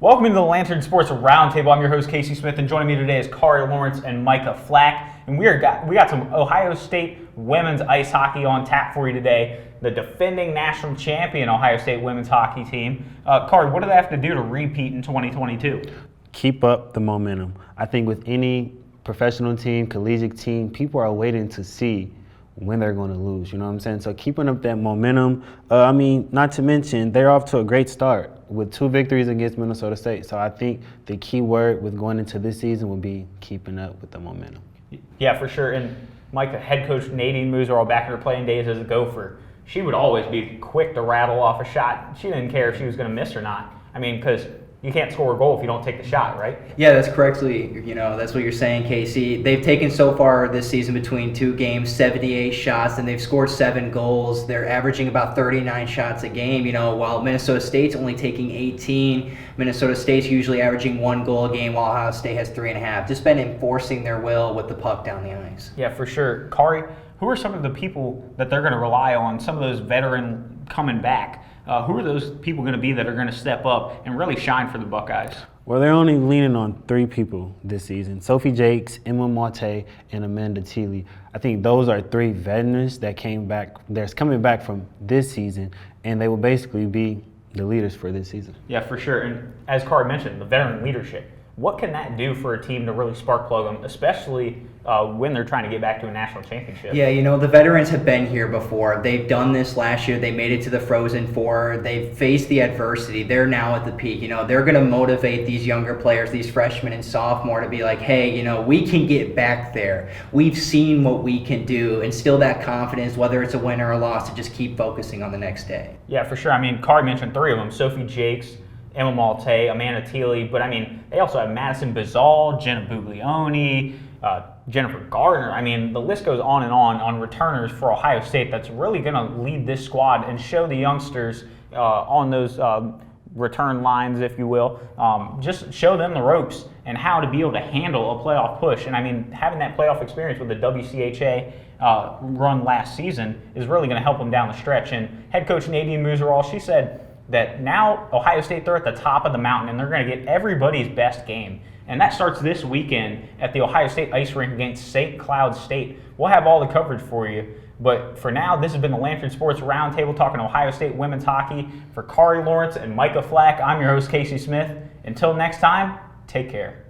Welcome to the Lantern Sports Roundtable. I'm your host, Casey Smith, and joining me today is Kari Lawrence and Micah Flack. And we got some Ohio State women's ice hockey on tap for you today. The defending national champion Ohio State women's hockey team. Kari, what do they have to do to repeat in 2022? Keep up the momentum. I think with any professional team, collegiate team, people are waiting to see when they're going to lose, you know what I'm saying? So keeping up that momentum, not to mention, they're off to a great start with 2 victories against Minnesota State. So I think the key word with going into this season would be keeping up with the momentum. Yeah, for sure. And Micah, head coach Nadine Muserall, back in her playing days as a Gopher, she would always be quick to rattle off a shot. She didn't care if she was going to miss or not. Because you can't score a goal if you don't take the shot, right? Yeah, that's correctly, that's what you're saying, Casey. They've taken so far this season between 2 games, 78 shots, and they've scored 7 goals. They're averaging about 39 shots a game, while Minnesota State's only taking 18. Minnesota State's usually averaging 1 goal a game, while Ohio State has 3.5. Just been enforcing their will with the puck down the ice. Yeah, for sure. Kari, who are some of the people that they're going to rely on, some of those veteran coming back? Who are those people going to be that are going to step up and really shine for the Buckeyes? Well, they're only leaning on 3 people this season: Sophie Jakes, Emma Marte, and Amanda Thiele. I think those are 3 veterans that came back. They're coming back from this season, and they will basically be the leaders for this season. Yeah, for sure. And as Kari mentioned, the veteran leadership. What can that do for a team to really spark plug them, especially when they're trying to get back to a national championship? Yeah, the veterans have been here before. They've done this last year. They made it to the Frozen Four. They've faced the adversity. They're now at the peak. They're going to motivate these younger players, these freshmen and sophomore, to be like, hey, we can get back there. We've seen what we can do. Instill that confidence, whether it's a win or a loss, to just keep focusing on the next day. Yeah, for sure. Kari mentioned 3 of them: Sophie Jakes, Emma Malte, Amanda Thiele, but they also have Madison Bazal, Jenna Buglioni, Jennifer Gardner. The list goes on returners for Ohio State that's really going to lead this squad and show the youngsters on those return lines, if you will, just show them the ropes and how to be able to handle a playoff push. And having that playoff experience with the WCHA run last season is really going to help them down the stretch. And head coach Nadine Muserall, she said that now Ohio State, they're at the top of the mountain and they're going to get everybody's best game. And that starts this weekend at the Ohio State ice rink against St. Cloud State. We'll have all the coverage for you. But for now, this has been the Lantern Sports Roundtable talking Ohio State women's hockey. For Kari Lawrence and Micah Flack, I'm your host, Casey Smith. Until next time, take care.